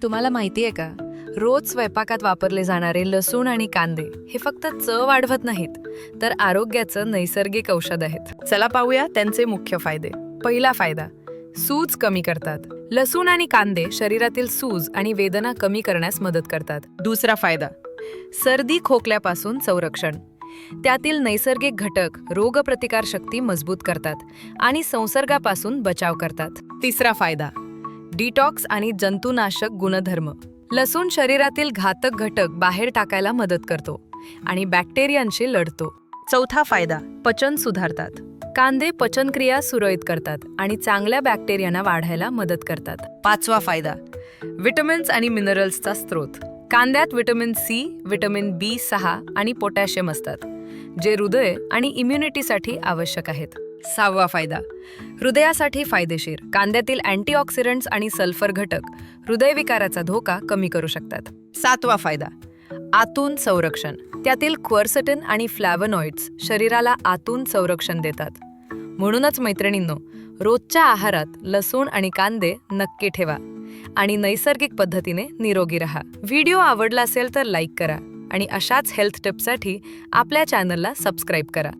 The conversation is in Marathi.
तुम्हाला माहिती आहे का, रोज स्वयंपाकात वापरले जाणारे लसूण आणि कांदे हे फक्त चव वाढवत नाहीत, तर आरोग्याचं नैसर्गिक औषध आहेत. चला पाहूया त्यांचे मुख्य फायदे. पहिला फायदा, सूज कमी करतात. लसूण आणि कांदे शरीरातील सूज आणि वेदना कमी करण्यास मदत करतात. दुसरा फायदा, सर्दी खोकल्यापासून संरक्षण. त्यातील नैसर्गिक घटक रोगप्रतिकारशक्ती मजबूत करतात आणि संसर्गापासून बचाव करतात. तिसरा फायदा, डिटॉक्स आणि जंतुनाशक गुणधर्म. लसूण शरीरातील घातक घटक बाहेर टाकायला मदत करतो आणि बॅक्टेरियांशी लढतो. चौथा फायदा, पचन सुधारतात. कांदे पचनक्रिया सुरळीत करतात आणि चांगल्या बॅक्टेरियांना वाढायला मदत करतात. पाचवा फायदा, विटामिन्स आणि मिनरल्सचा स्रोत. कांद्यात विटामिन सी, विटामिन B6 आणि पोटॅशियम असतात, जे हृदय आणि इम्युनिटीसाठी आवश्यक आहेत. सहावा फायदा, हृदयासाठी फायदेशीर. कांद्यातील अँटीऑक्सिडंट्स आणि सल्फर घटक हृदयविकाराचा धोका कमी करू शकतात. सातवा फायदा, आतून संरक्षण. त्यातील क्वर्सेटिन आणि फ्लॅव्हनॉइड्स शरीराला आतून संरक्षण देतात. म्हणूनच मैत्रिणींनो, रोजच्या आहारात लसूण आणि कांदे नक्की ठेवा आणि नैसर्गिक पद्धतीने निरोगी राहा. व्हिडिओ आवडला असेल तर लाईक करा आणि अशाच हेल्थ टिप्ससाठी आपल्या चॅनलला सबस्क्राईब करा.